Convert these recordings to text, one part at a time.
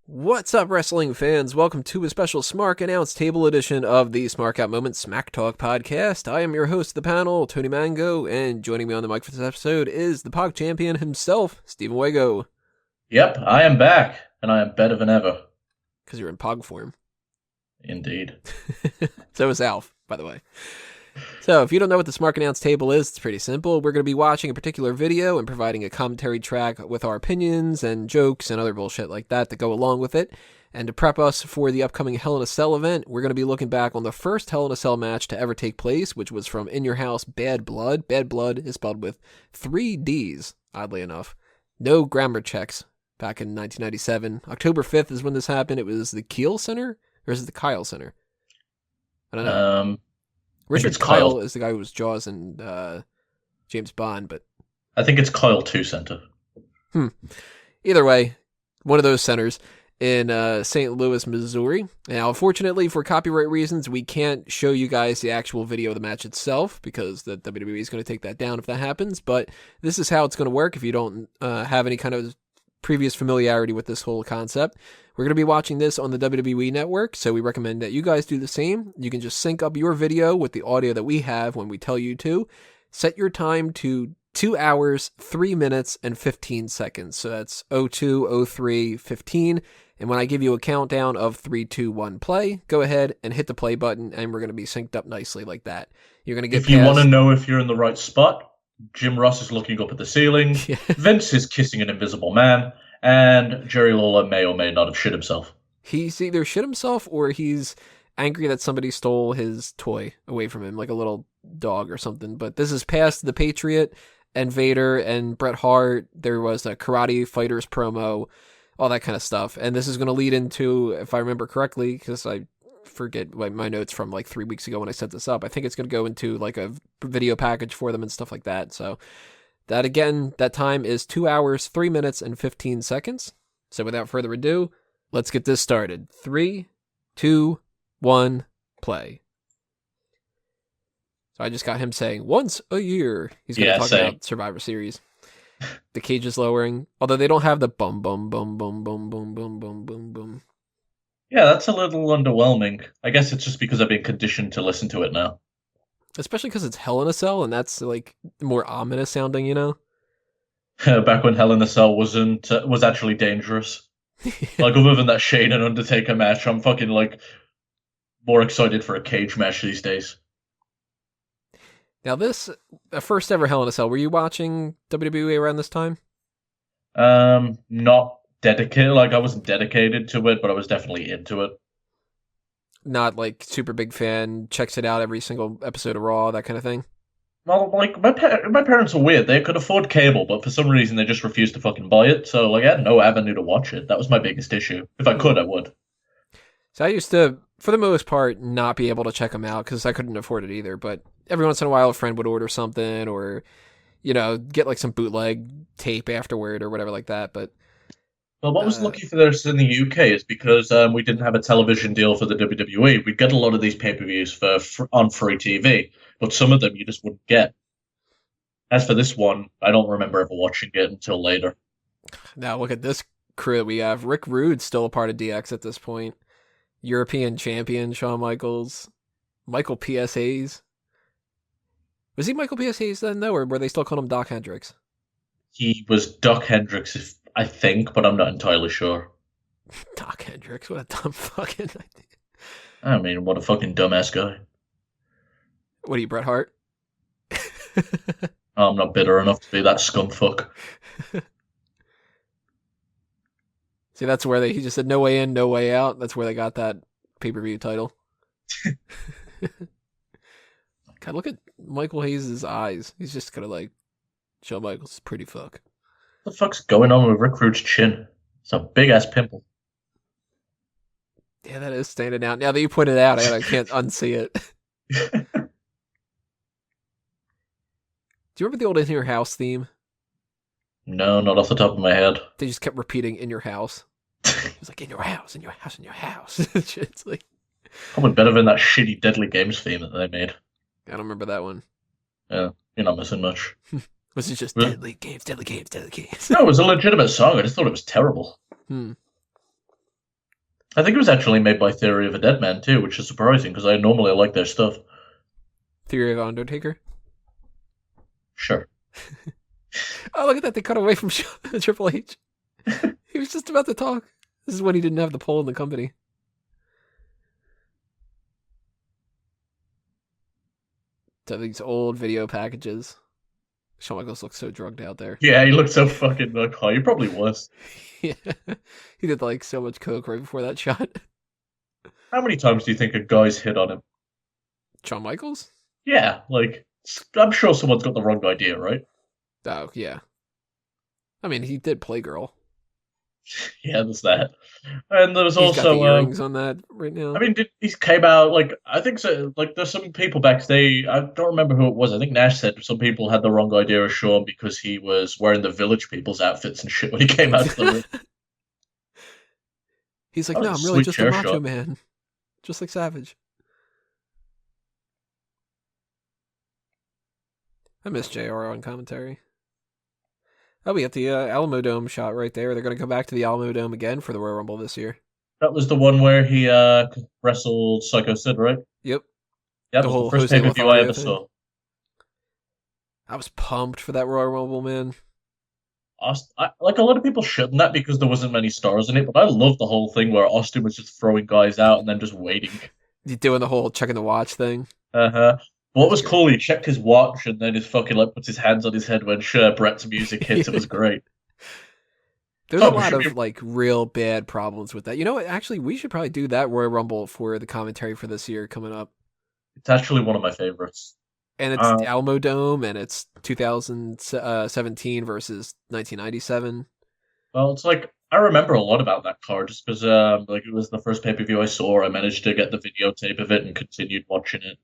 What's up, wrestling fans? Welcome to a special Smark Announce Table edition of the Smark Out Moment Smack Talk podcast. I am your host of the panel, Tony Mango, and joining me on the mic for this episode is the POG champion himself, Steven Wago. Yep, I am back, and I am better than ever. Because you're in POG form. Indeed. So is Alf, by the way. So, if you don't know what the Smark Announce Table is, it's pretty simple. We're going to be watching a particular video and providing a commentary track with our opinions and jokes and other bullshit like that to go along with it. And to prep us for the upcoming Hell in a Cell event, we're going to be looking back on the first Hell in a Cell match to ever take place, which was from In Your House Bad Blood. Bad Blood is spelled with 3 Ds, oddly enough. No grammar checks back in 1997. October 5th is when this happened. It was the Kiel Center, or is it the Kiel Center? I don't know. Richard Kyle is the guy who was Jaws and James Bond, but I think it's Kyle 2 Center. Either way, one of those centers in St. Louis, Missouri. Now, unfortunately, for copyright reasons, we can't show you guys the actual video of the match itself because the WWE is going to take that down if that happens. But this is how it's going to work if you don't have any kind of previous familiarity with this whole concept. We're going to be watching this on the WWE Network, so we recommend that you guys do the same. You can just sync up your video with the audio that we have when we tell you to. Set your time to 2 hours, 3 minutes, and 15 seconds. So that's 02, 03, 15. And when I give you a countdown of 3, 2, 1, play, go ahead and hit the play button, and we're going to be synced up nicely like that. You're going to get If you want to know if you're in the right spot, Jim Ross is looking up at the ceiling, Vince is kissing an invisible man, and Jerry Lawler may or may not have shit himself. He's either shit himself or he's angry that somebody stole his toy away from him, like a little dog or something. But this is past the Patriot and Vader and Bret Hart. There was a Karate Fighters promo, all that kind of stuff. And this is going to lead into, if I remember correctly, because I forget my notes from like 3 weeks ago when I set this up, I think it's going to go into like a video package for them and stuff like that. So that again, that time is 2 hours, 3 minutes, and 15 seconds. So without further ado, let's get this started. 3, 2, 1, play. So I just got him saying, once a year, he's going to talk about Survivor Series. The cage is lowering, although they don't have the bum, bum, bum, bum, bum, bum, bum, bum, bum, bum. Yeah, that's a little underwhelming. I guess it's just because I've been conditioned to listen to it now. Especially because it's Hell in a Cell, and that's like more ominous sounding, you know? Back when Hell in a Cell was actually dangerous. Like, other than that Shane and Undertaker match, I'm fucking, like, more excited for a cage match these days. Now this, first ever Hell in a Cell, were you watching WWE around this time? Not dedicated, like, I wasn't dedicated to it, but I was definitely into it. Not like super big fan, checks it out every single episode of Raw, that kind of thing? Well, like, my parents are weird. They could afford cable, but for some reason they just refused to fucking buy it. So, like, I had no avenue to watch it. That was my biggest issue. If I could, I would. So I used to, for the most part, not be able to check them out because I couldn't afford it either. But every once in a while, a friend would order something or, you know, get like some bootleg tape afterward or whatever like that. But well, what was lucky for this in the UK is because we didn't have a television deal for the WWE. We'd get a lot of these pay-per-views on free TV, but some of them you just wouldn't get. As for this one, I don't remember ever watching it until later. Now look at this crew that we have. Rick Rude's still a part of DX at this point. European champion Shawn Michaels. Michael P.S. Hayes. Was he Michael P.S. Hayes then, though, or were they still calling him Doc Hendricks? He was Doc Hendricks, I think, but I'm not entirely sure. Doc Hendricks, what a dumb fucking idea. I mean, what a fucking dumbass guy. What are you, Bret Hart? I'm not bitter enough to be that scumfuck. See, that's where he just said no way in, no way out. That's where they got that pay-per-view title. God, look at Michael Hayes' eyes. He's just kind of like, Shawn Michaels is pretty fuck. What the fuck's going on with Rick Rude's chin? It's a big-ass pimple. Yeah, that is standing out. Now that you pointed it out, I can't unsee it. Do you remember the old In Your House theme? No, not off the top of my head. They just kept repeating "in your house." It was like "in your house, in your house, in your house." It's like probably better than that shitty Deadly Games theme that they made. I don't remember that one. Yeah, you're not missing much. Was it just But, deadly games, deadly games, deadly games? no, it was a legitimate song. I just thought it was terrible. Hmm. I think it was actually made by Theory of a Dead Man too, which is surprising because I normally like their stuff. Theory of Undertaker. Sure. Oh, look at that! They cut away from Triple H. He was just about to talk. This is when he didn't have the pull in the company. To these old video packages. Shawn Michaels looks so drugged out there. Yeah, he looked so fucking like high. He probably was. Yeah. He did like so much coke right before that shot. How many times do you think a guy's hit on him? Shawn Michaels? Yeah, like I'm sure someone's got the wrong idea, right? Oh, yeah. I mean, he did Playgirl. Yeah, there's that. And there was He's got the also, earrings on that right I now. mean, he came out like I think so. Like, there's some people backstage. I don't remember who it was. I think Nash said some people had the wrong idea of Shawn because he was wearing the Village People's outfits and shit when he came out to the ring. He's like, That was no, a I'm really sweet just a chair macho shot. man. Just like Savage. I miss JR on commentary. Oh, we got the Alamo Dome shot right there. They're going to come back to the Alamo Dome again for the Royal Rumble this year. That was the one where he wrestled Psycho Sid, right? Yep. Yeah, it The was the whole first Jose pay per view I Lothario ever thing. saw. I was pumped for that Royal Rumble, man. Like a lot of people shouldn't that because there wasn't many stars in it, but I love the whole thing where Austin was just throwing guys out and then just waiting. You doing the whole checking the watch thing? Uh-huh. What That's was great. cool, he checked his watch and then his fucking like puts his hands on his head when Brett's music hits. It was great. There's a Oh, we lot should be. of like real bad problems with that. You know what? Actually, we should probably do that Royal Rumble for the commentary for this year coming up. It's actually one of my favorites. And it's Uh, Alamo Dome, and it's 2017 versus 1997. well, it's like I remember a lot about that card just because like it was the first pay per view I saw. I managed to get the videotape of it and continued watching it.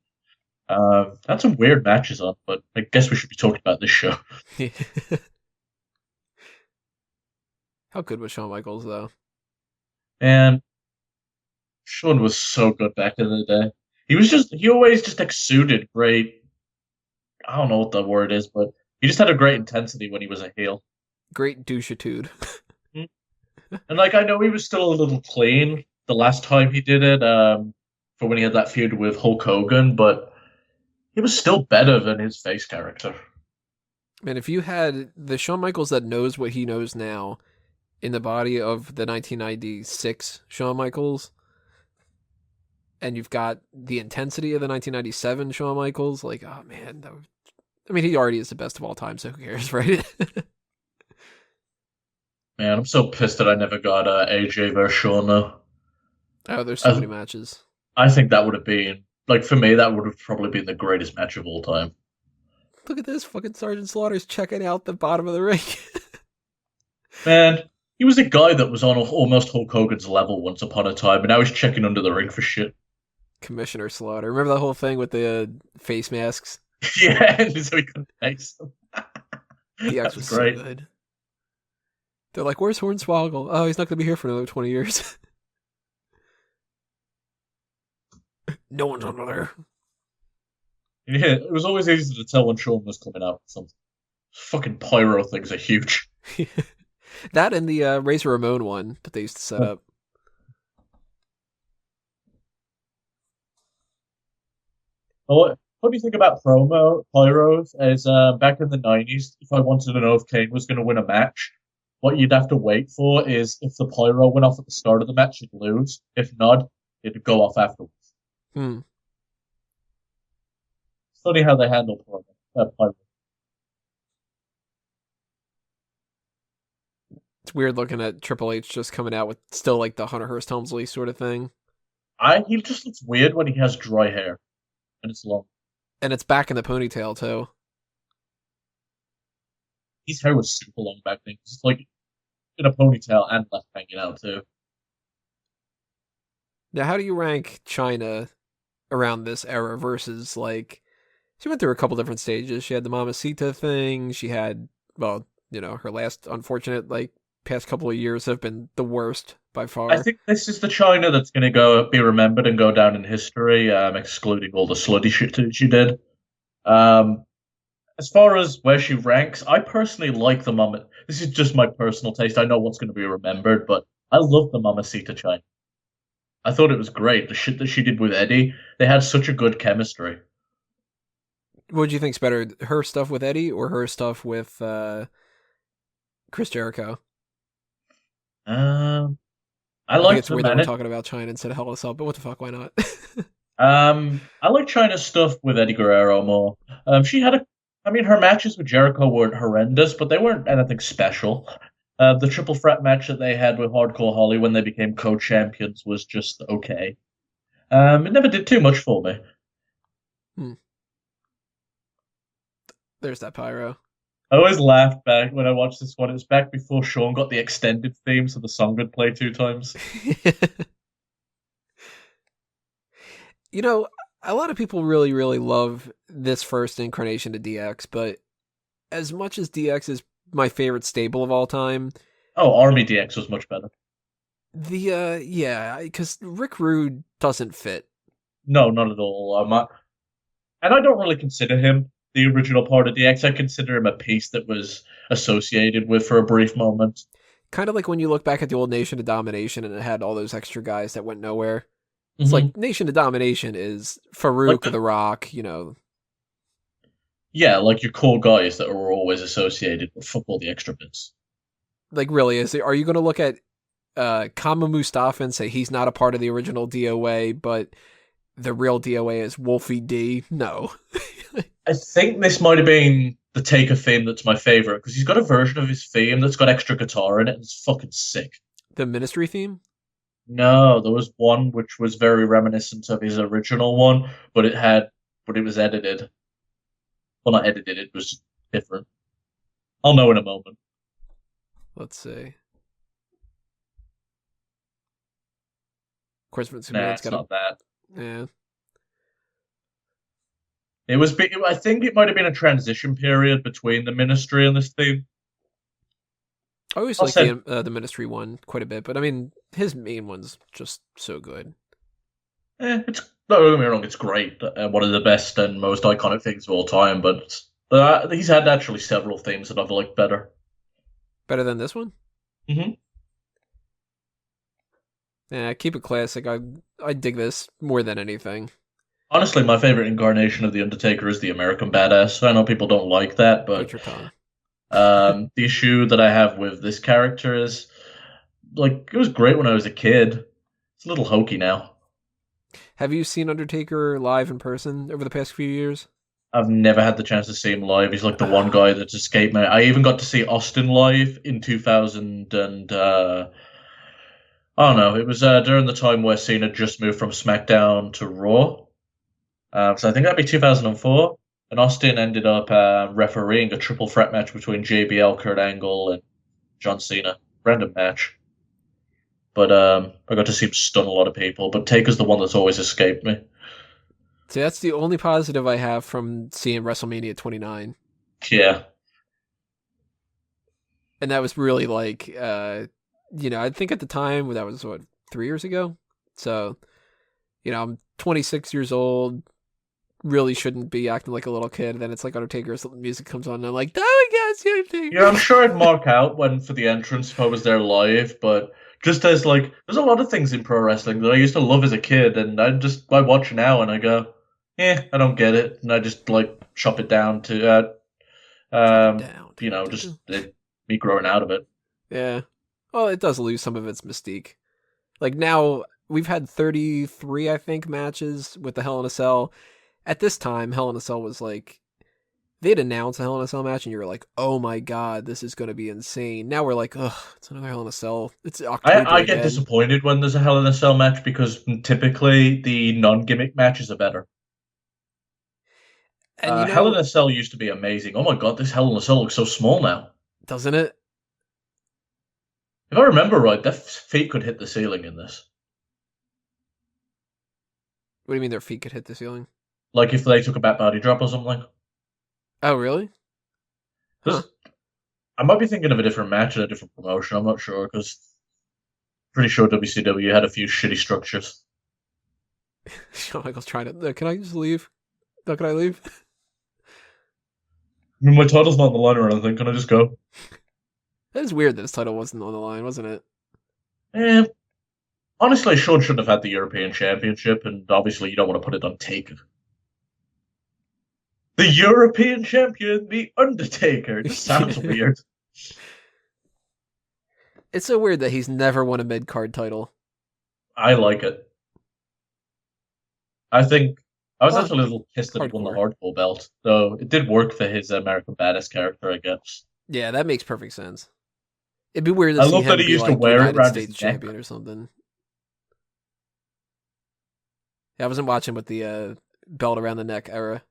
Had some weird matches on, but I guess we should be talking about this show. How good was Shawn Michaels though? And Shawn was so good back in the day. He always just exuded great. I don't know what the word is, but he just had a great intensity when he was a heel. Great douchitude. Hmm. And like I know he was still a little clean the last time he did it, for when he had that feud with Hulk Hogan, but he was still better than his face character. Man, if you had the Shawn Michaels that knows what he knows now in the body of the 1996 Shawn Michaels, and you've got the intensity of the 1997 Shawn Michaels, like, oh man, I mean, he already is the best of all time, so who cares, right? Man, I'm so pissed that I never got AJ versus Shawn though. Oh, there's so I, many matches. I think that would have been like for me that would have probably been the greatest match of all time. Look at this, fucking Sergeant Slaughter's checking out the bottom of the ring. Man, he was a guy that was on almost Hulk Hogan's level once upon a time, and now he's checking under the ring for shit. Commissioner Slaughter. Remember that whole thing with the face masks? Yeah, so he couldn't face them. DX was That's so great. good. They're like, where's Hornswoggle? Oh, he's not going to be here for another 20 years. No one's under there. Yeah, it was always easy to tell when Shawn was coming out. Some fucking pyro things are huge. That and the Razor Ramon one that they used to set up. What do you think about promo pyros? As back in the '90s, if I wanted to know if Kane was going to win a match, what you'd have to wait for is if the pyro went off at the start of the match, you'd lose. If not, it'd go off afterwards. Hmm. It's funny how they handle pyro. It's weird looking at Triple H just coming out with still like the Hunter Hearst Helmsley sort of thing. He just looks weird when he has dry hair and it's long. And it's back in the ponytail too. His hair was super long back then. It's like in a ponytail and left hanging out too. Now, how do you rank China around this era versus like she went through a couple different stages. She had the Mamacita thing. She had, well, her last unfortunate like past couple of years have been the worst by I far. think this is the China that's going to go be remembered and go down in history, excluding all the slutty shit that she did. Um, As far as where she ranks, I personally like the Mama. This is just my personal taste. I know what's going to be remembered, but I love the Mamacita China. I thought it was great. The shit that she did with Eddie, they had such a good chemistry. What do you think's better, her stuff with Eddie or her stuff with Chris Jericho? Um, I I think liked it's the weird that we're manage. talking about China instead of Hell in a Cell, but what the fuck, why not? I like China's stuff with Eddie Guerrero more. She had a, I mean, her matches with Jericho weren't horrendous, but they weren't anything special. The triple threat match that they had with Hardcore Holly when they became co-champions was just okay. It never did too much for me. Hmm. There's that pyro. I always laughed back when I watched this one. It was back before Shawn got the extended theme, so the song would play two times. You know, a lot of people really, really love this first incarnation of DX, but as much as DX is my favorite stable of all time, Oh, Army DX was much better. yeah, because Rick Rude doesn't fit. No, not at all. And I don't really consider him the original part of DX. I consider him a piece that was associated with for a brief moment. Kind of like when you look back at the old Nation of Domination and it had all those extra guys that went nowhere. It's Hmm like Nation of Domination is Like Farouk, The Rock, you know. yeah, like your core guys that are always associated with football, the extra bits. Like, really, are you going to look at Kama Mustafa and say he's not a part of the original DOA, but the real DOA is Wolfie D? No. I think this might have been the Taker theme that's my favorite because he's got a version of his theme that's got extra guitar in it and it's fucking sick. The Ministry theme? No, there was one which was very reminiscent of his original one, but it was edited. Well, not edited, it was different. I'll know in a moment. Let's see. Of course, Vince Nah, McMahon's it's got a. not that. Yeah. It was. I think it might have been a transition period between the Ministry and this theme. I always I like said, the Ministry one quite a bit, but I mean, his main one's just so good. it's don't get me wrong, it's great, one of the best and most iconic things of all time. But he's had actually several themes that I've liked better. Better than this one? Hmm Yeah, keep it classic. I dig this more than anything. Honestly, my favorite incarnation of the Undertaker is the American Badass. I know people don't like that, Bite but your tongue. the issue that I have with this character is like it was great when I was a kid. It's a little hokey now. Have you seen Undertaker live in person over the past few years? I've never had the chance to see him live. He's like the one Ah, guy that's escaped me. I even got to see Austin live in 2000 and I don't know. It was during the time where Cena just moved from SmackDown to Raw. So I think that'd be 2004. And Austin ended up refereeing a triple threat match between JBL, Kurt Angle, and John Cena. Random match. But I got to see him stun a lot of people. But Taker's the one that's always escaped me. see, that's the only positive I have from seeing WrestleMania 29. Yeah. And that was really like, I think at the time, that was what, 3 years ago? So, I'm 26 years old, really shouldn't be acting like a little kid. And then it's like Undertaker's music comes on, and I'm like, oh my god, it's the Yeah, I'm Undertaker. sure I'd mark out when for the entrance if I was there live, but just as like there's a lot of things in pro wrestling that I used to love as a kid and I watch now and I go, I don't get it. And I just like chop it down to Chop it down. just me growing out of it. Yeah. Well, it does lose some of its mystique. Like now, we've had 33, I think, matches with the Hell in a Cell. At this time, Hell in a Cell was like, they'd announce a Hell in a Cell match, and you were like, oh my god, this is going to be insane. Now we're like, ugh, it's another Hell in a Cell. It's October I get again. disappointed when there's a Hell in a Cell match because typically the non-gimmick matches are better. And Hell in a Cell used to be amazing. Oh my god, this Hell in a Cell looks so small now. doesn't it? If I remember right, their feet could hit the ceiling in this. What do you mean their feet could hit the ceiling? Like if they took a back body drop or something. Oh, really? Huh. Because I might be thinking of a different match and a different promotion. I'm not sure because pretty sure WCW had a few shitty structures. Shawn Michaels trying to, can I just leave? No, can I leave? I mean, my title's not on the line or anything. Can I just go? That is weird that his title wasn't on the line, wasn't it? Eh, honestly, Shawn shouldn't have had the European Championship, and obviously you don't want to put it on Taker. The European Champion, the Undertaker. It just sounds weird. It's so weird that he's never won a mid-card title. I like it. I think I was Well, actually a little pissed that he won the hardcore. hardcore belt, though it did work for his American Badass character, I guess. Yeah, that makes perfect sense. It'd be weird to I see love that him he be used to like wear it United around his States neck. champion or something. Yeah, I wasn't watching with the belt around the neck era.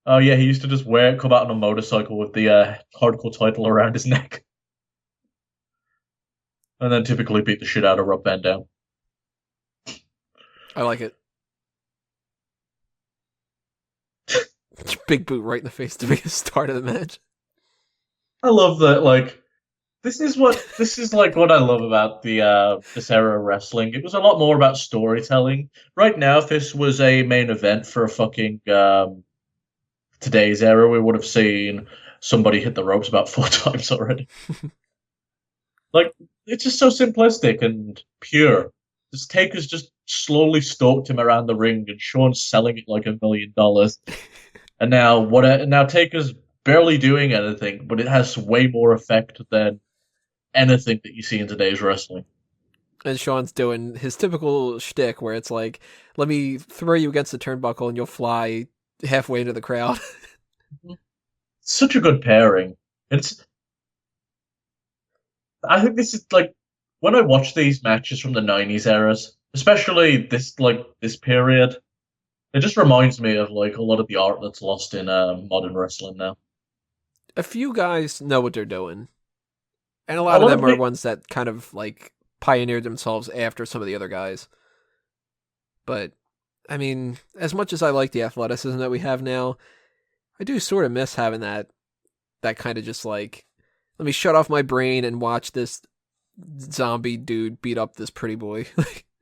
Oh yeah, he used to just wear it, come out on a motorcycle with the hardcore title around his neck, and then typically beat the shit out of Rob Van Dam. I like it. Big boot right in the face to be the start of the match. I love that. Like this is like what I love about the this era of wrestling. It was a lot more about storytelling. Right now, if this was a main event for a fucking today's era, we would have seen somebody hit the ropes about 4 times already. Like it's just so simplistic and pure. This Taker's just slowly stalked him around the ring, and Shawn's selling it like $1 million. And now now Taker's barely doing anything, but it has way more effect than anything that you see in today's wrestling. And Shawn's doing his typical shtick where it's like, let me throw you against the turnbuckle and you'll fly halfway into the crowd. Such a good pairing. It's I think this is like when I watch these matches from the '90s eras, especially this period, it just reminds me of like a lot of the art that's lost in modern wrestling now. A few guys know what they're doing. And a A lot of lot them of are it, ones that kind of like pioneered themselves after some of the other guys. But I mean, as much as I like the athleticism that we have now, I do sort of miss having that kind of just like, let me shut off my brain and watch this zombie dude beat up this pretty boy.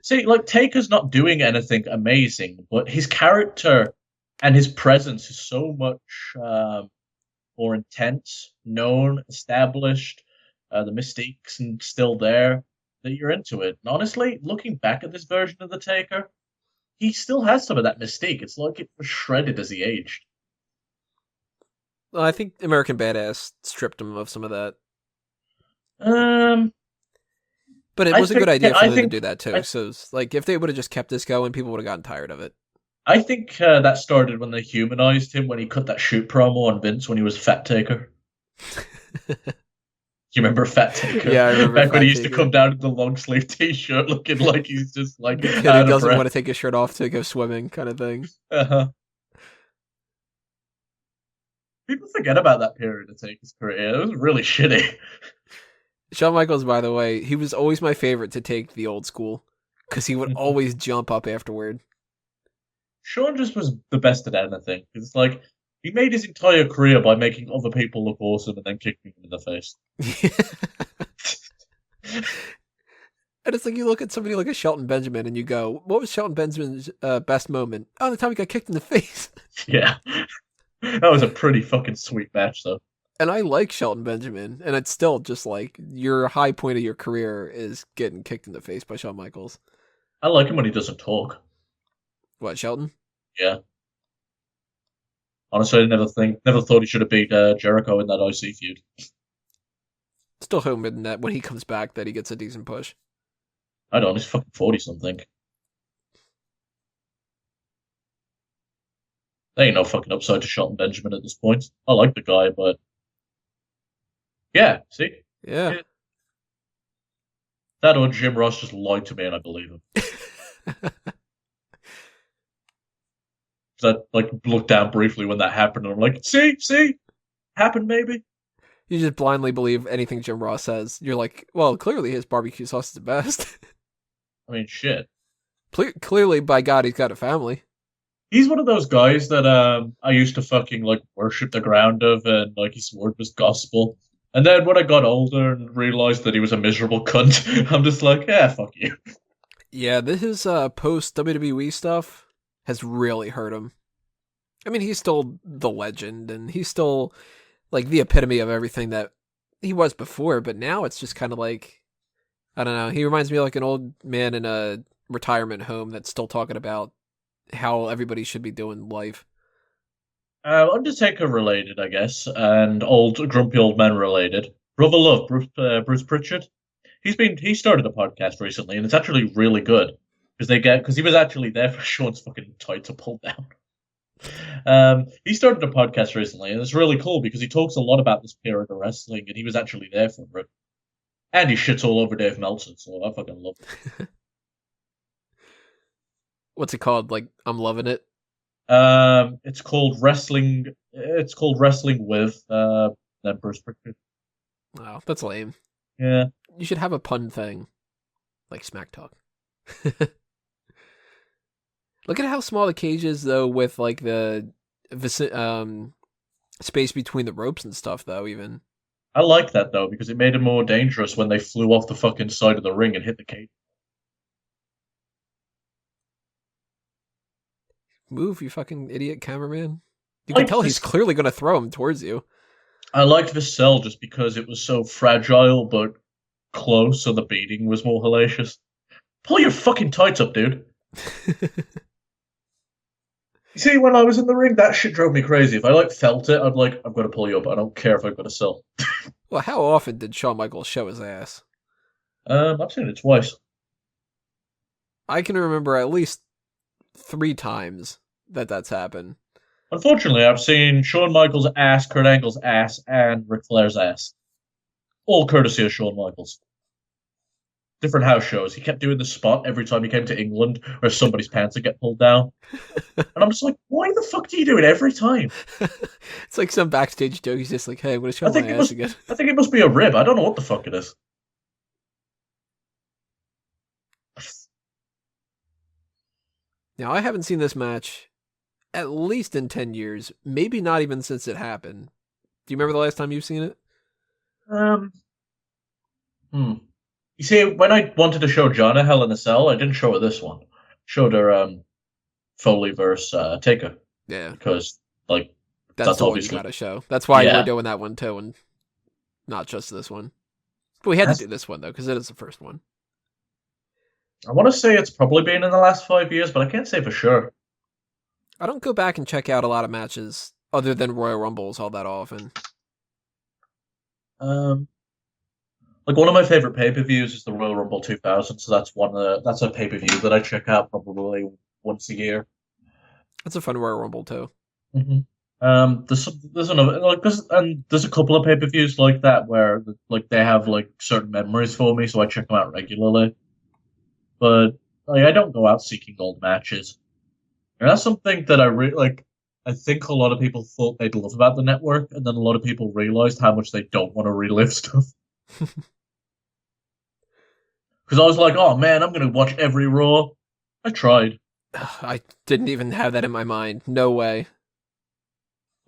see, like Taker's not doing anything amazing, but his character and his presence is so much more intense, known, established. The mystique's still there that you're into it. And honestly, looking back at this version of the Taker, he still has some of that mystique. It's like it was shredded as he aged. Well, I think American Badass stripped him of some of that. Um, But it I was a good think, idea for I them to think, do that too. I, So like if they would have just kept this going, people would have gotten tired of it. I think that started when they humanized him when he cut that shoot promo on Vince when he was Fat Taker. You remember Fat Taker? Yeah, I remember Back when he Fat used to Taker. come down in the long sleeve T-shirt, looking like he's just like And he out of doesn't want breath. to take his shirt off to go swimming, kind of thing. Uh-huh. People forget about that period of Taker's career. It was really shitty. Shawn Michaels, by the way, he was always my favorite to take the old school because he would always jump up afterward. Shawn just was the best at anything. It's like he made his entire career by making other people look awesome and then kicking them in the face. And it's like you look at somebody like a Shelton Benjamin and you go, what was Shelton Benjamin's best moment? Oh, the time he got kicked in the face. Yeah. That was a pretty fucking sweet match, though. And I like Shelton Benjamin, and it's still just like your high point of your career is getting kicked in the face by Shawn Michaels. I like him when he doesn't talk. What, Shelton? Yeah. Honestly, I never thought he should have beat Jericho in that IC feud. Still hoping that when he comes back that he gets a decent push. I don't know, he's fucking 40 something. There ain't no fucking upside to Shelton Benjamin at this point. I like the guy, but yeah, see? Yeah. That or Jim Ross just lied to me and I believe him. Because I like looked down briefly when that happened and I'm like, see? Happened maybe? You just blindly believe anything Jim Ross says. You're like, well, clearly his barbecue sauce is the best. I mean, shit. Clearly, by God, he's got a family. He's one of those guys that I used to fucking like worship the ground of and like his word was gospel. And then when I got older and realized that he was a miserable cunt, I'm just like, yeah, fuck you. Yeah, his post WWE stuff has really hurt him. I mean, he's still the legend, and he's still like the epitome of everything that he was before, but now it's just kind of like, I don't know. He reminds me of like an old man in a retirement home that's still talking about how everybody should be doing life. Undertaker related, I guess, and grumpy old men related. Brother Love, Bruce Pritchard. He started a podcast recently, and it's actually really good because he was actually there for Shawn's fucking tight to pull down. He started a podcast recently, and it's really cool because he talks a lot about this period of wrestling, and he was actually there for it. And he shits all over Dave Meltzer, so I fucking love it. What's it called? Like, I'm loving it. It's called Wrestling. It's called Wrestling with then Bruce Pritchard. Wow, that's lame. Yeah, you should have a pun thing, like Smack Talk. Look at how small the cage is, though, with like the space between the ropes and stuff, though. Even I like that though because it made it more dangerous when they flew off the fucking side of the ring and hit the cage. Move, you fucking idiot cameraman! You can tell he's clearly going to throw him towards you. I liked the cell just because it was so fragile but close, so the beating was more hellacious. Pull your fucking tights up, dude. You see, when I was in the ring, that shit drove me crazy. If I felt it, I'd I'm gonna pull you up. I don't care if I've got a cell. Well, how often did Shawn Michaels show his ass? I've seen it twice. I can remember at least 3 times that's happened. Unfortunately, I've seen Shawn Michaels' ass, Kurt Angle's ass, and Ric Flair's ass. All courtesy of Shawn Michaels. Different house shows. He kept doing the spot every time he came to England where somebody's pants would get pulled down. And I'm just like, why the fuck do you do it every time? It's like some backstage joke. He's just like, hey, I'm going to show my ass again. I think it must be a rib. I don't know what the fuck it is. Now, I haven't seen this match at least in 10 years. Maybe not even since it happened. Do you remember the last time you've seen it? You see, when I wanted to show John a Hell in a Cell, I didn't show her this one. Showed her Foley versus Taker. Yeah. Because, that's the one you gotta show. That's why we're doing that one, too, and not just this one. But we had to do this one, though, because it is the first one. I want to say it's probably been in the last 5 years, but I can't say for sure. I don't go back and check out a lot of matches other than Royal Rumbles all that often. One of my favorite pay-per-views is the Royal Rumble 2000, so that's a pay-per-view that I check out probably once a year. That's a fun Royal Rumble too. Mm-hmm. There's another there's a couple of pay-per-views like that where they have certain memories for me, so I check them out regularly. But I don't go out seeking old matches, and that's something that I really I think a lot of people thought they'd love about the network, and then a lot of people realized how much they don't want to relive stuff. Because I was like, oh man, I'm going to watch every Raw. I tried. I didn't even have that in my mind. No way.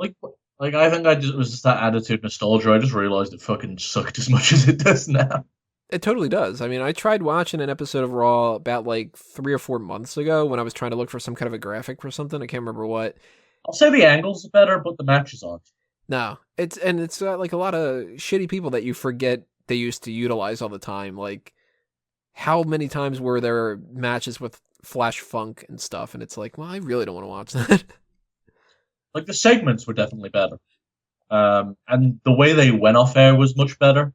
I think it was just that attitude nostalgia. I just realized it fucking sucked as much as it does now. It totally does. I mean, I tried watching an episode of Raw about 3 or 4 months ago when I was trying to look for some kind of a graphic for something. I can't remember what. I'll say the angles are better, but the matches aren't. No, it's got a lot of shitty people that you forget they used to utilize all the time. How many times were there matches with Flash Funk and stuff? And it's well, I really don't want to watch that. The segments were definitely better. And the way they went off air was much better.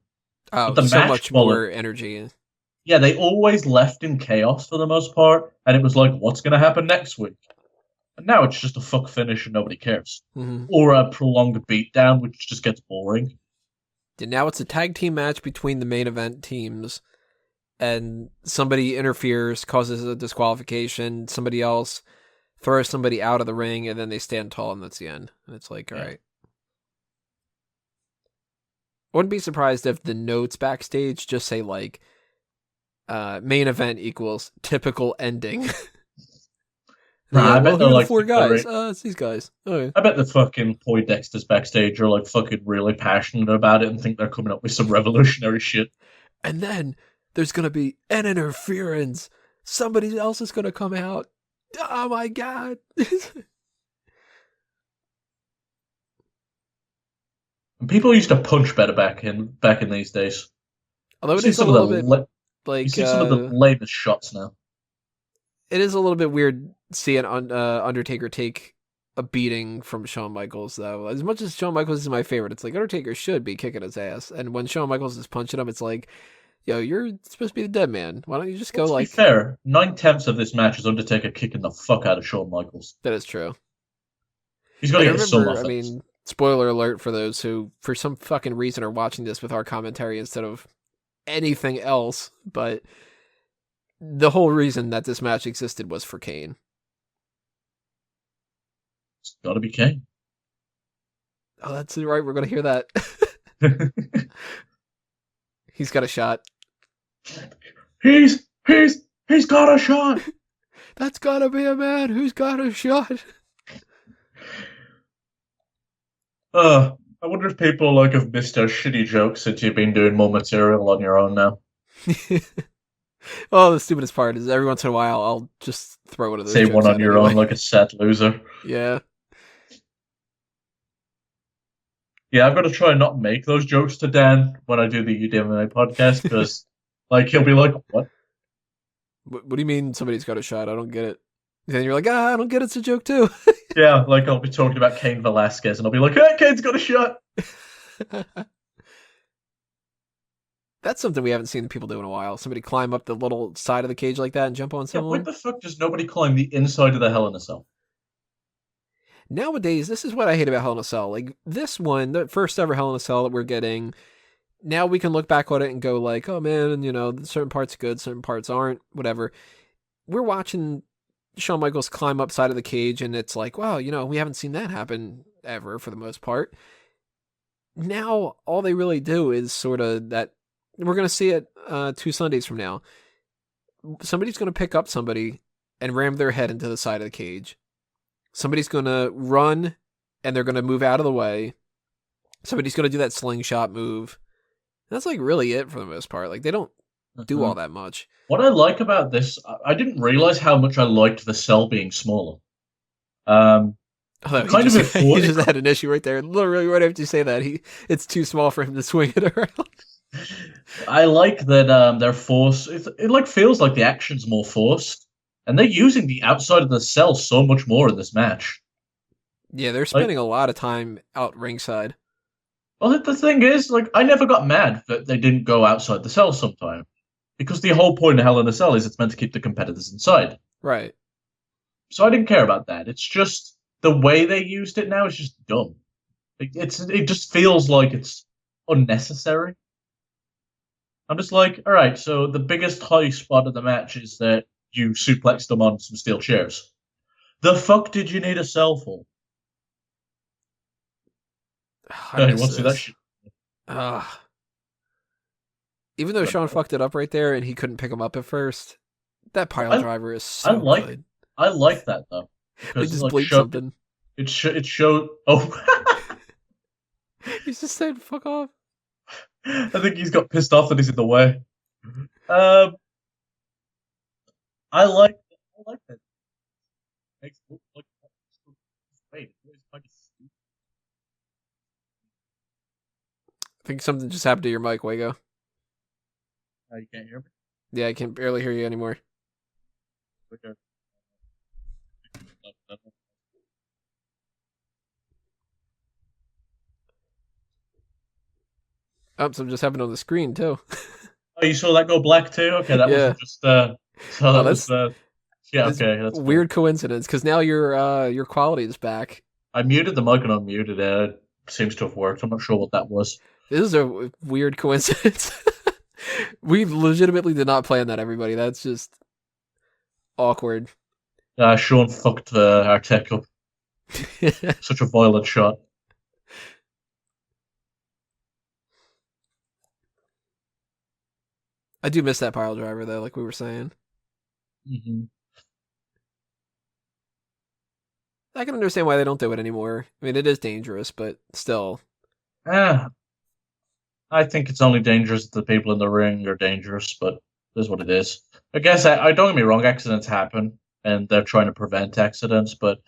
Oh, but so much more energy. Yeah, they always left in chaos for the most part. And it was what's going to happen next week? And now it's just a fuck finish and nobody cares. Mm-hmm. Or a prolonged beatdown, which just gets boring. And now it's a tag team match between the main event teams. And somebody interferes, causes a disqualification. Somebody else throws somebody out of the ring, and then they stand tall, and that's the end. And it's all right. I wouldn't be surprised if the notes backstage just say, main event equals typical ending. I bet they're the 4 guys. It's these guys. Okay. I bet the fucking Poindexters backstage are fucking really passionate about it and think they're coming up with some revolutionary shit. And then there's going to be an interference. Somebody else is going to come out. Oh my God. And people used to punch better back in these days. Although You it see is a some of little the bit you like see some of the lamest shots now. it is a little bit weird seeing Undertaker take a beating from Shawn Michaels, though. As much as Shawn Michaels is my favorite, it's like Undertaker should be kicking his ass. And when Shawn Michaels is punching him, it's like, yo, you're supposed to be the dead man. Why don't you just Well, go to be like. fair, 9/10 of this match is Undertaker kicking the fuck out of Shawn Michaels. That is true. He's got to And I get some remember, off I it. mean, spoiler alert for those who, for some fucking reason, are watching this with our commentary instead of anything else, but the whole reason that this match existed was for Kane. It's got to be Kane. Oh, that's right. We're going to hear that. He's got a shot. he's got a shot. That's got to be a man who's got a shot. I wonder if people like have missed our shitty jokes since you've been doing more material on your own now. Oh, the stupidest part is every once in a while I'll just throw one of those Say jokes one on out your anyway. own like a sad loser. Yeah. Yeah, I've got to try and not make those jokes to Dan when I do the UDMA podcast because, like, he'll be like, "What?" What do you mean somebody's got a shot? I don't get it. Then you're like, I don't get it. It's a joke too. Yeah, like I'll be talking about Cain Velasquez and I'll be like, "Hey, Kane's got a shot." That's something we haven't seen people do in a while. Somebody climb up the little side of the cage like that and jump on Yeah, why someone. the fuck does nobody climb the inside of the Hell in a Cell? Nowadays, this is what I hate about Hell in a Cell. Like this one, the first ever Hell in a Cell that we're getting, now we can look back on it and go like, oh man, you know, certain parts good, certain parts aren't, whatever. We're watching Shawn Michaels climb up side of the cage and it's like, wow, you know, we haven't seen that happen ever for the most part. Now, all they really do is sort of that, we're going to see it 2 Sundays from now. Somebody's going to pick up somebody and ram their head into the side of the cage. Somebody's going to run and they're going to move out of the way. Somebody's going to do that slingshot move. That's like really it for the most part. Like they don't do all that much. What I like about this, I didn't realize how much I liked the cell being smaller. Kind of He just had an issue right there. Literally right after you say that, it's too small for him to swing it around. I like that they're forced. It like feels like the action's more forced, and they're using the outside of the cell so much more in this match. Yeah, they're spending a lot of time out ringside. Well, the thing is, like, I never got mad that they didn't go outside the cell sometime, because the whole point of Hell in a Cell is it's meant to keep the competitors inside. Right. So I didn't care about that. It's just the way they used it now is just dumb. It just feels like it's unnecessary. I'm just like, all right, so the biggest high spot of the match is that you suplexed them on some steel chairs. The fuck did you need a cell for? I miss this. Even though Shawn fucked it up right there and he couldn't pick him up at first, that pile driver is so good. I like that though. They just bleep something. It showed. Oh, he's just saying "fuck off." I think he's got pissed off that he's in the way. I like that. Makes it look like wait, I think something just happened to your mic, Wago. You can't hear me? Yeah, I can barely hear you anymore. Okay. Something just happened on the screen too. Oh, you saw that go black too? Okay, that was just so that was yeah, okay, that's weird coincidence because now your quality is back. I muted the mic and unmuted it. It seems to have worked. I'm not sure what that was. This is a weird coincidence. We legitimately did not plan that, everybody. That's just awkward. Shawn fucked our tech up. Such a violent shot. I do miss that pile driver though, like we were saying. Mm-hmm. I can understand why they don't do it anymore. I mean, it is dangerous, but still. I think it's only dangerous if the people in the ring are dangerous, but it is what it is. I guess I don't get me wrong, accidents happen, and they're trying to prevent accidents. But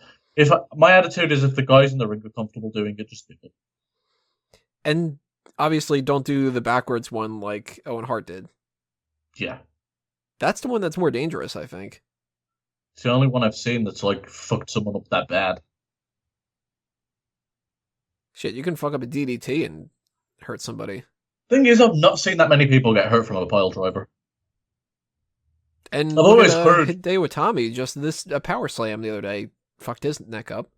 my attitude is, if the guys in the ring are comfortable doing it, just do it. And obviously don't do the backwards one like Owen Hart did. Yeah. That's the one that's more dangerous, I think. It's the only one I've seen that's like fucked someone up that bad. Shit, you can fuck up a DDT and hurt somebody. Thing is, I've not seen that many people get hurt from a pile driver. And I've look always at heard. Hideo Itami, just a power slam the other day. Fucked his neck up.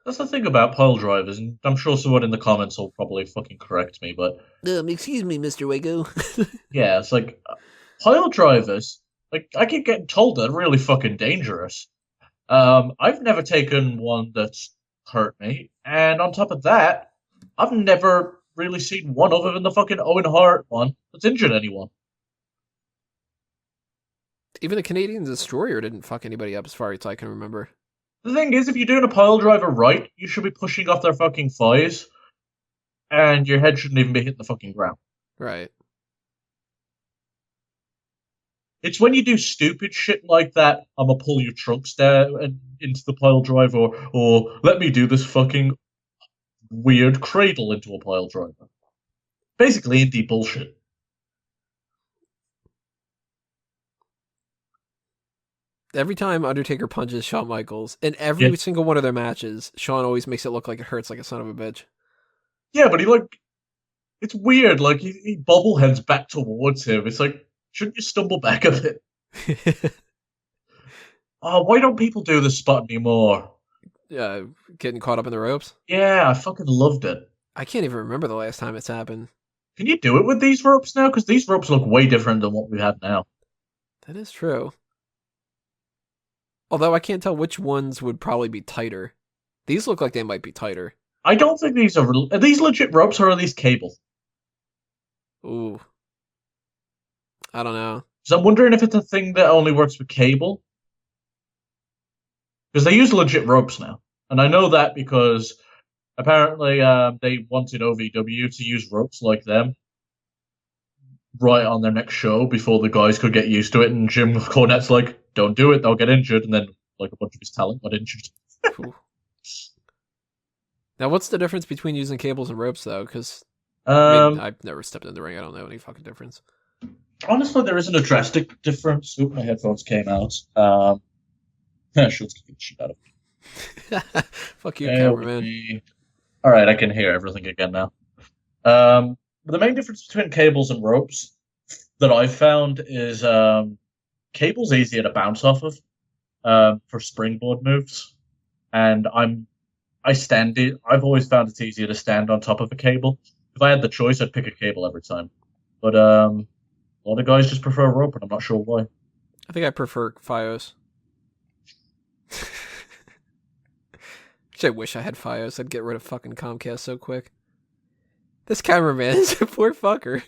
That's the thing about pile drivers, and I'm sure someone in the comments will probably fucking correct me, but Excuse me, Mr. Wago. yeah, it's like pile drivers. Like I keep getting told they're really fucking dangerous. I've never taken one that's hurt me, and on top of that, I've never really seen one other than the fucking Owen Hart one that's injured anyone. Even the Canadian Destroyer didn't fuck anybody up as far as I can remember. The thing is, if you're doing a pile driver right, you should be pushing off their fucking thighs, and your head shouldn't even be hitting the fucking ground. Right. It's when you do stupid shit like that, I'm gonna pull your trunks down and into the pile driver, or let me do this fucking weird cradle into a pile driver. Basically, indie bullshit. Every time Undertaker punches Shawn Michaels, in every single one of their matches, Shawn always makes it look like it hurts like a son of a bitch. Yeah, but it's weird. Like, he bobbleheads back towards him. It's like, shouldn't you stumble back a bit? Oh, why don't people do this spot anymore? Getting caught up in the ropes? Yeah, I fucking loved it. I can't even remember the last time it's happened. Can you do it with these ropes now? Because these ropes look way different than what we have now. That is true. Although I can't tell which ones would probably be tighter. These look like they might be tighter. I don't think these are these legit ropes or are these cable? Ooh. I don't know. So I'm wondering if it's a thing that only works with cable. Because they use legit ropes now. And I know that because apparently they wanted OVW to use ropes like them right on their next show before the guys could get used to it. And Jim Cornette's like, don't do it, they'll get injured. And then like a bunch of his talent got injured. Now, what's the difference between using cables and ropes, though? Because I've never stepped in the ring. I don't know any fucking difference. Honestly, there isn't a drastic difference. Oop, my headphones came out. Schultz kicking the shit out of me. Fuck you, cameraman. All right, I can hear everything again now. But the main difference between cables and ropes that I've found is cables easier to bounce off of for springboard moves, and I've always found it easier to stand on top of a cable. If I had the choice, I'd pick a cable every time. But a lot of guys just prefer rope, and I'm not sure why. I think I prefer Fios. Actually, I wish I had Fios. I'd get rid of fucking Comcast so quick. This cameraman is a poor fucker.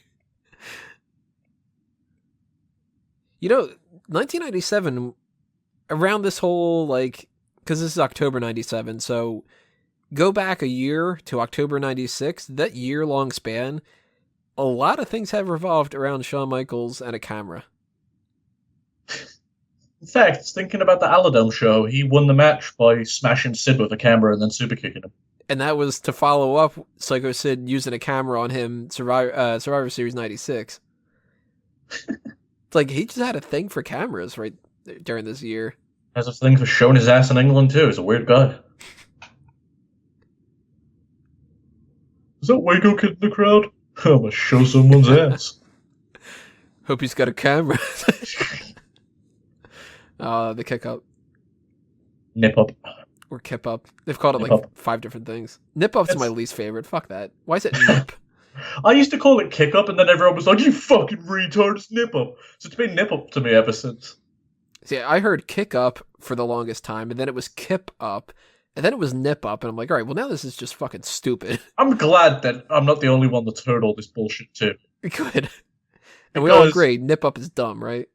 You know, 1997, around this whole, like, because this is October 97, so go back a year to October 96, that year-long span, a lot of things have revolved around Shawn Michaels and a camera. In fact, thinking about the Aladome show, he won the match by smashing Sid with a camera and then super kicking him. And that was to follow up Psycho Sid using a camera on him Survivor Series 96. It's like he just had a thing for cameras right during this year. Has a thing for showing his ass in England too. He's a weird guy. Is that Waco kid in the crowd? I'm gonna show someone's ass. Hope he's got a camera. The kick up. Nip up. Or kip up. They've called it Nip like up. 5 different things. Nip up's my least favorite. Fuck that. Why is it nip? I used to call it kick up, and then everyone was like, "You fucking retard, it's nip up." So it's been nip up to me ever since. See, I heard kick up for the longest time, and then it was kip up, and then it was nip up, and I'm like, all right, well now this is just fucking stupid. I'm glad that I'm not the only one that's heard all this bullshit too. Good. And we all agree, nip up is dumb, right?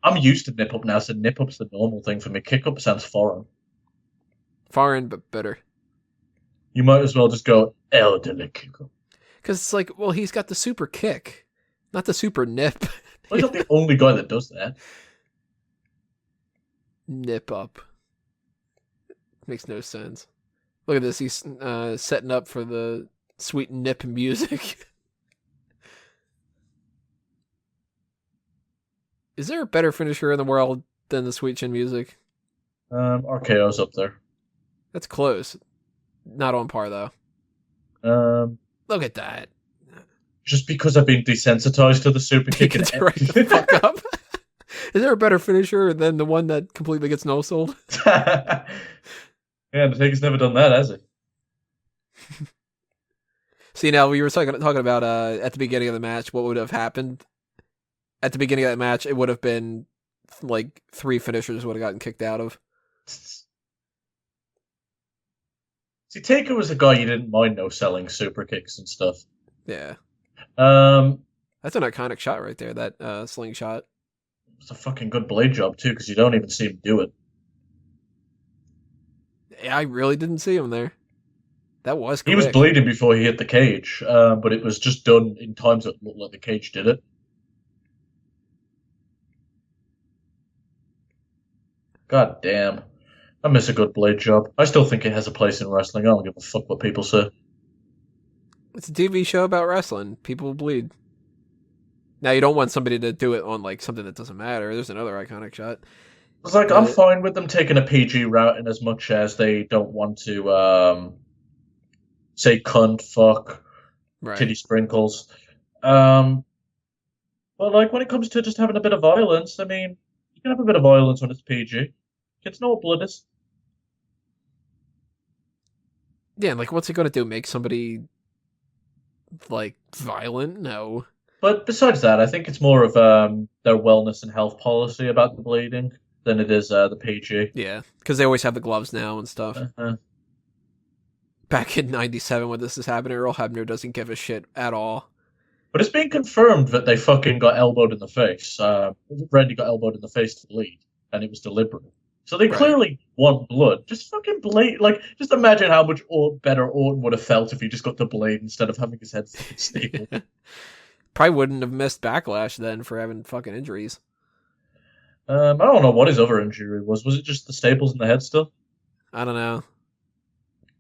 I'm used to nip up now, so nip up's the normal thing for me. Kick up sounds foreign. Foreign, but better. You might as well just go elderly kick up. Because it's like, well, he's got the super kick, not the super nip. Well, he's not the only guy that does that. Nip up. Makes no sense. Look at this. He's setting up for the Sweet nip music. Is there a better finisher in the world than the Sweet Chin music? RKO's up there. That's close. Not on par, though. Look at that. Just because I've been desensitized to the super kick. It's right the fuck up. Is there a better finisher than the one that completely gets no-sold? Yeah, Undertaker's never done that, has he? See, now we were talking about at the beginning of the match, what would have happened? At the beginning of that match, it would have been like 3 finishers would have gotten kicked out of. See, Taker was a guy you didn't mind no-selling super kicks and stuff. Yeah. That's an iconic shot right there, that slingshot. It's a fucking good blade job, too, because you don't even see him do it. Yeah, I really didn't see him there. That was quick. He was bleeding before he hit the cage, but it was just done in times that looked like the cage did it. God damn. I miss a good blade job. I still think it has a place in wrestling. I don't give a fuck what people say. It's a TV show about wrestling. People bleed. Now, you don't want somebody to do it on like something that doesn't matter. There's another iconic shot. It's like, I'm fine with them taking a PG route in as much as they don't want to say cunt, fuck, titty sprinkles. But like when it comes to just having a bit of violence, I mean, you can have a bit of violence when it's PG. Kids know what blood is. Yeah, like what's it going to do? Make somebody like violent? No. But besides that, I think it's more of their wellness and health policy about the bleeding than it is the PG. Yeah, because they always have the gloves now and stuff. Back in '97 when this is happening, Earl Hebner doesn't give a shit at all. But it's been confirmed that they fucking got elbowed in the face. Randy got elbowed in the face to bleed, and it was deliberate. So they clearly want blood. Just fucking bleed. Like, just imagine how much better Orton would have felt if he just got the blade instead of having his head fucking stapled. Probably wouldn't have missed Backlash then for having fucking injuries. I don't know what his other injury was. Was it just the staples in the head still? I don't know.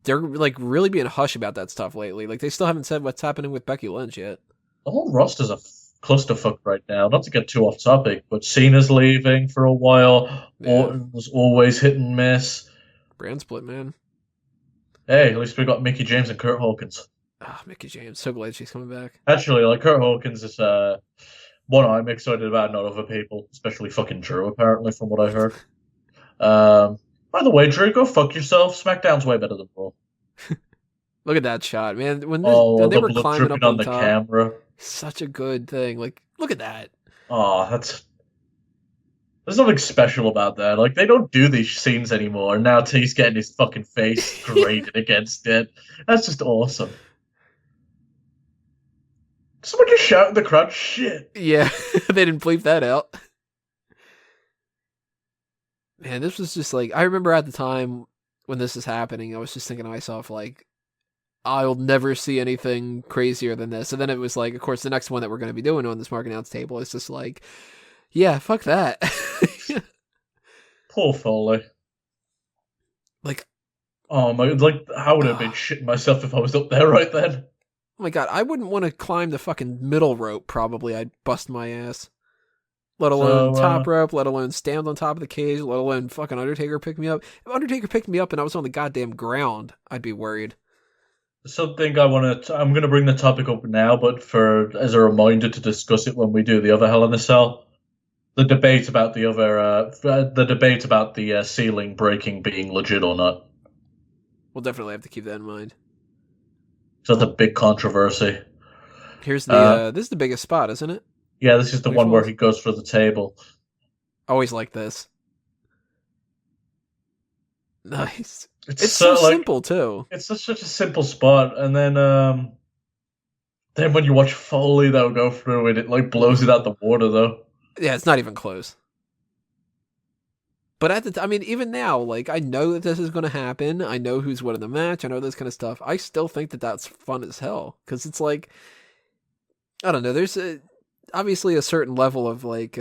They're like really being hush about that stuff lately. Like they still haven't said what's happening with Becky Lynch yet. The whole roster's a clusterfuck right now. Not to get too off topic, but Cena's leaving for a while. Yeah. Orton's always hit and miss. Brand split, man. Hey, at least we got Mickie James and Kurt Hawkins. Ah, Mickie James. So glad she's coming back. Actually, like Kurt Hawkins is one I'm excited about, not other people, especially fucking Drew, apparently, from what I heard. By the way, Drew, go fuck yourself. SmackDown's way better than Raw. Look at that shot, man. When they were climbing up on the top, camera. Such a good thing. Like, look at that. Oh, there's nothing special about that. Like, they don't do these scenes anymore. Now T's getting his fucking face grated against it. That's just awesome. Someone just shout in the crowd, shit. Yeah, they didn't bleep that out. Man, this was just like, I remember at the time when this is happening, I was just thinking to myself, like, I'll never see anything crazier than this. And then it was like, of course, the next one that we're going to be doing on the Smark Announce Table is just like, yeah, fuck that. Poor Foley. Like, oh my, like, how would I have been shitting myself if I was up there right then? Oh my god, I wouldn't want to climb the fucking middle rope, probably. I'd bust my ass. Let alone top rope, let alone stand on top of the cage, let alone fucking Undertaker pick me up. If Undertaker picked me up and I was on the goddamn ground, I'd be worried. Something I'm going to bring the topic up now, but as a reminder to discuss it when we do the other Hell in a Cell. The debate about the ceiling breaking being legit or not. We'll definitely have to keep that in mind. So that's a big controversy. Here's the this is the biggest spot, isn't it? Yeah, this is the one where he goes for the table. Always like this. Nice. It's so simple too. It's such a simple spot, and then when you watch Foley, that'll go through it. It like blows it out the water, though. Yeah, it's not even close. But at the time, I mean, even now, like I know that this is going to happen. I know who's winning the match. I know this kind of stuff. I still think that that's fun as hell because it's like, I don't know. There's obviously a certain level of like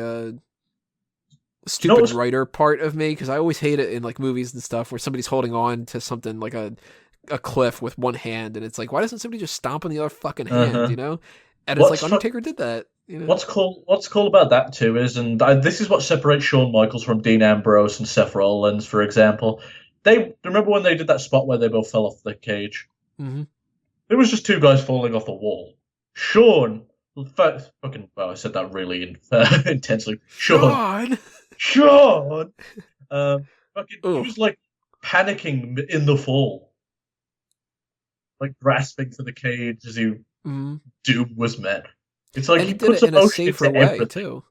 stupid writer part of me because I always hate it in like movies and stuff where somebody's holding on to something like a a cliff with one hand, and it's like, why doesn't somebody just stomp on the other fucking hand, Uh-huh. you know? And it's What's like Undertaker did that, you know? What's cool about that too is, and this is what separates Shawn Michaels from Dean Ambrose and Seth Rollins, for example. They remember when they did that spot where they both fell off the cage. Mm-hmm. It was just two guys falling off the wall. Shawn, fucking, well, I said that really intensely. Shawn, fucking, he Oh, was like panicking in the fall, like grasping for the cage as he mm-hmm. doom was met. It's like And he he did puts it in a emotion safer into way everything. too.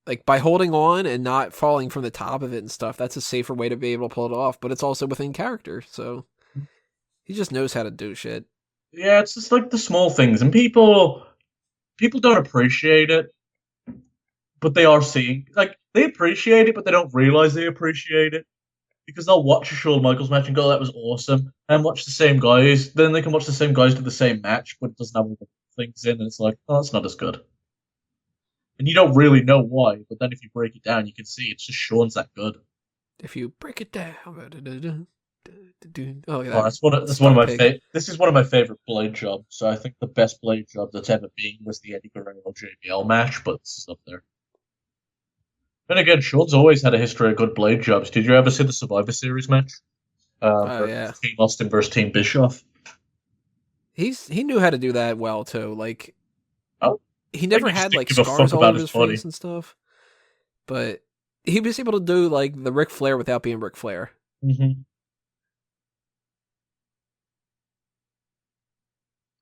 Like by holding on and not falling from the top of it and stuff, that's a safer way to be able to pull it off. But it's also within character, so he just knows how to do shit. Yeah, it's just like the small things, and people don't appreciate it, but they are seeing like they appreciate it, but they don't realize they appreciate it because they'll watch a Shawn Michaels match and go, "That was awesome," and watch the same guys. Then they can watch the same guys do the same match, but it doesn't have all the things in, and it's like, "Oh, that's not as good." And you don't really know why, but then if you break it down, you can see it's just Shawn's that good. If you break it down, oh yeah, Oh, that that's one of stuck my pig. This is one of my favorite blade jobs. So I think the best blade job that's ever been was the Eddie Guerrero JBL match, but this is up there. Then again, Shawn's always had a history of good blade jobs. Did you ever see the Survivor Series match? Oh yeah, Team Austin versus Team Bischoff. he knew how to do that well too. Like Oh, he maybe never he just had didn't like give a scars fuck all about over his his face body. and stuff, but he was able to do like the Ric Flair without being Ric Flair. Hmm.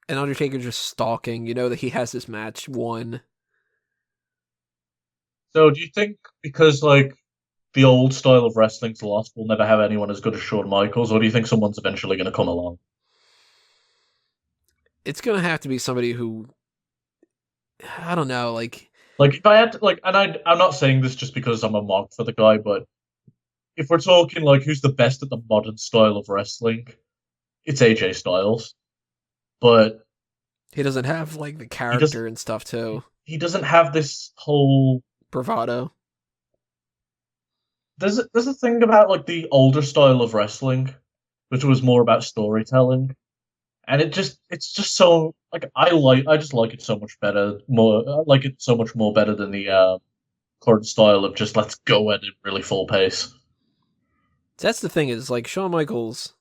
And Undertaker just stalking, you know that he has this match won. So do you think because like the old style of wrestling's lost, we'll never have anyone as good as Shawn Michaels, or do you think someone's eventually going to come along? It's gonna have to be somebody who I don't know, like Like if I had to, like, and I'm not saying this just because I'm a mark for the guy, but if we're talking like who's the best at the modern style of wrestling, it's AJ Styles. But he doesn't have like the he does character and stuff too. he doesn't have this whole Bravado. there's a thing about like the older style of wrestling, which was more about storytelling. And it's just so like I just like it so much better more I like it so much more better than the current style of just let's go at it really full pace. That's the thing is like Shawn Michaels,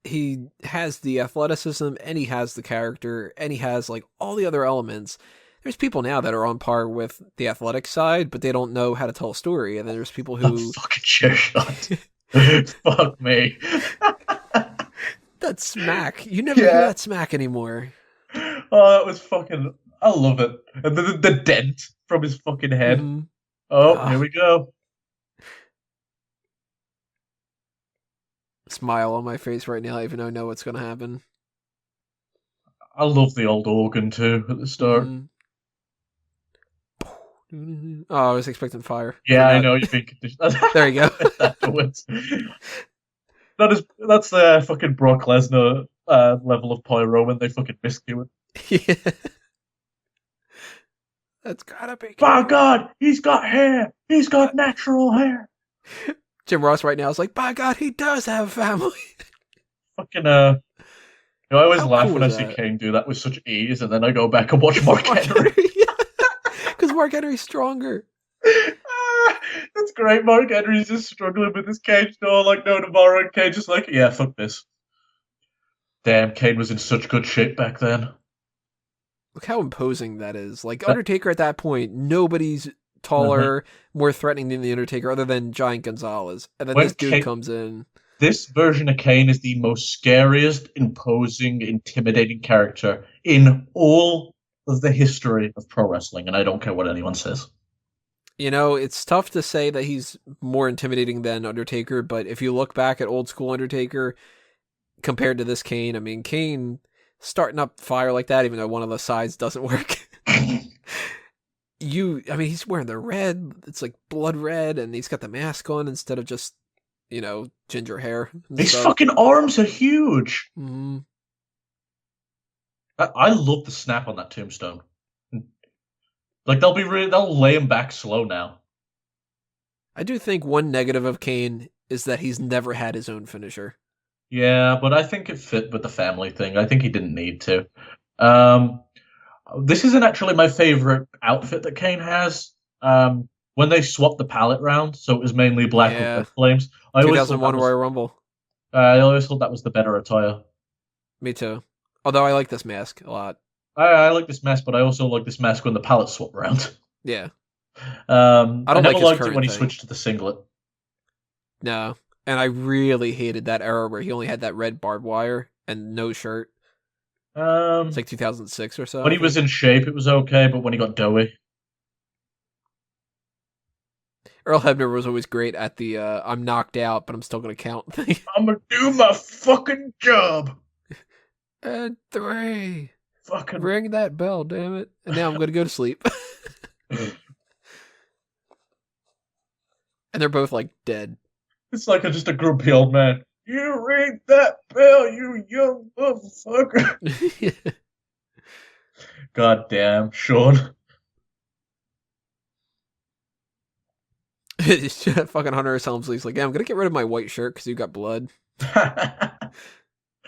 he has the athleticism and he has the character and he has like all the other elements. There's people now that are on par with the athletic side, but they don't know how to tell a story. And then there's people That who fucking chair shot. Fuck me. that smack. You never hear Yeah. that smack anymore. Oh, that was fucking. I love it. And the dent from his fucking head. Mm-hmm. Oh, here we go. Smile on my face right now, even though I know what's gonna happen. I love the old organ too at the start. Mm-hmm. Oh, I was expecting fire. Yeah, I Forgot. know you think There you go. afterwards. That's the fucking Brock Lesnar level of pyro when they fucking miscue it. Yeah. That's gotta be. My God, he's got hair. He's got natural hair. Jim Ross right now is like, by God, he does have a family. Fucking I always How laugh cool when I is see that? Kane do that with such ease, and then I go back and watch Mark Henry. Because Mark Henry's stronger. That's great. Mark Henry's just struggling with his cage door like no tomorrow, and Kane just like, yeah, fuck this. Damn, Kane was in such good shape back then. Look how imposing that is. Like, That, Undertaker at that point, nobody's uh-huh. taller, more threatening than The Undertaker other than Giant Gonzalez. And then When this dude Kane, comes in. this version of Kane is the most scariest, imposing, intimidating character in all of the history of pro wrestling, and I don't care what anyone says. You know, it's tough to say that he's more intimidating than Undertaker, but if you look back at old school Undertaker compared to this Kane, I mean, Kane starting up fire like that, even though one of the sides doesn't work. I mean, he's wearing the red, it's like blood red, and he's got the mask on instead of just, ginger hair. His fucking arms are huge. Mm-hmm. I love the snap on that tombstone. Like they'll lay him back slow now. I do think one negative of Kane is that he's never had his own finisher. Yeah, but I think it fit with the family thing. I think he didn't need to. Um, this isn't actually my favorite outfit that Kane has. When they swapped the palette round, so it was mainly black with Yeah, red flames. 2001 Royal Rumble. I always thought that was the better attire. Me too. Although I like this mask a lot. I like this mask, but I also like this mask when the palette swapped round. Yeah. I I don't never like his liked it when current he thing. switched to the singlet. No. And I really hated that era where he only had that red barbed wire and no shirt. It's Um, like 2006 or so, when I he was think. in shape, it was okay, but when he got doughy, Earl Hebner was always great at the I'm knocked out, but I'm still going to count thing. I'm gonna do my fucking job. And 3. Fucking. Ring that bell, damn it. And now I'm going to go to sleep. And they're both like dead. It's like just a grumpy old man. You ring that bell, you young motherfucker. God damn, Shawn. Fucking Hunter S. Helmsley's like, yeah, I'm going to get rid of my white shirt because you got blood.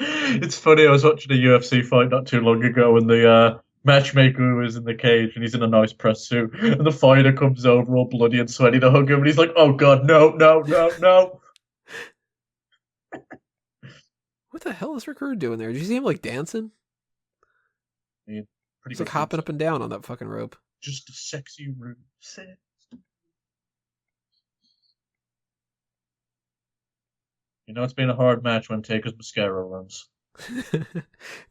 It's funny, I was watching a UFC fight not too long ago, and the matchmaker was in the cage, and he's in a nice press suit, and the fighter comes over all bloody and sweaty to hug him, and he's like, oh god, no, no, no, no. What the hell is Rick Rude doing there? Did you see him like dancing? Yeah, pretty He's good like hopping dancer. up and down on that fucking rope. Just a sexy rude. You know, it's been a hard match when Taker's mascara runs.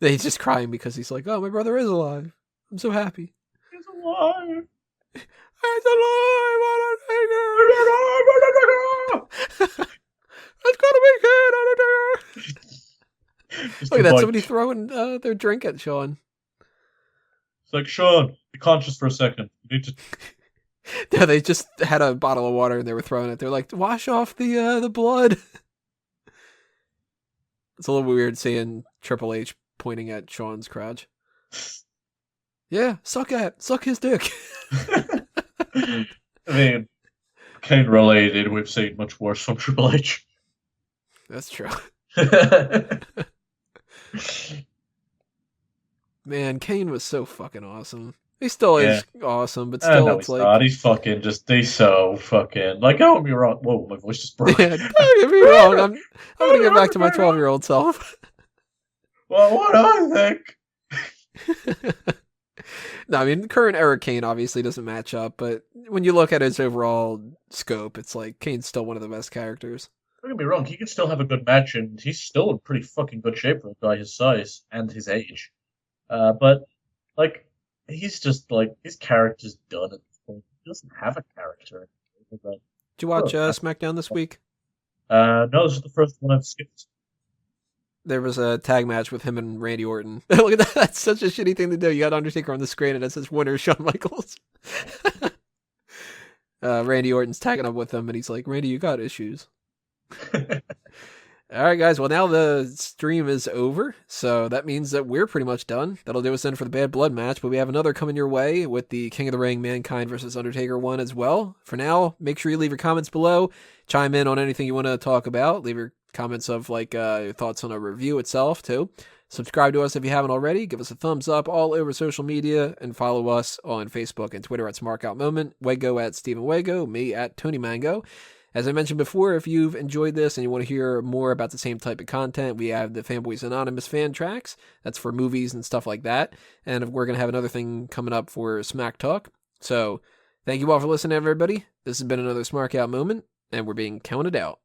He's just crying because he's like, oh, my brother is alive. I'm so happy. He's alive. He's alive, Undertaker! Let's go to make it, Undertaker! Look at that, somebody throwing their drink at Shawn. It's like, Shawn, be conscious for a second. You need to. Yeah, they just had a bottle of water and they were throwing it. They're like, wash off the blood. It's a little weird seeing Triple H pointing at Shawn's crotch. Yeah, suck his dick. I mean, Kane related, we've seen much worse from Triple H. That's true. Man, Kane was so fucking awesome. He still is awesome, but still, no, it's he's like not. He's fucking just. He's so fucking. Like, don't get me wrong. Whoa, my voice just broke. Yeah, don't get me wrong. I'm gonna get back to my 12-year-old self. Well, what do I think? No, I mean, the current era Kane obviously doesn't match up, but when you look at his overall scope, it's like Kane's still one of the best characters. Don't get me wrong. He could still have a good match, and he's still in pretty fucking good shape for a guy his size and his age. But like, he's just like his character's done at this point. He doesn't have a character. Did you watch SmackDown this week? No, this is the first one I've skipped. There was a tag match with him and Randy Orton. Look at that. That's such a shitty thing to do. You got Undertaker on the screen and it says winner Shawn Michaels. Randy Orton's tagging up with him and he's like, Randy, you got issues. All right, guys. Well, now the stream is over, so that means that we're pretty much done. That'll do us in for the Bad Blood match, but we have another coming your way with the King of the Ring Mankind versus Undertaker one as well. For now, make sure you leave your comments below. Chime in on anything you want to talk about. Leave your comments of like your thoughts on a review itself too. Subscribe to us if you haven't already. Give us a thumbs up all over social media and follow us on Facebook and Twitter at SmarkOutMoment, Wego at Stephen Wego, me at Tony Mango. As I mentioned before, if you've enjoyed this and you want to hear more about the same type of content, we have the Fanboys Anonymous fan tracks. That's for movies and stuff like that. And we're going to have another thing coming up for Smack Talk. So thank you all for listening, everybody. This has been another Smark Out moment, and we're being counted out.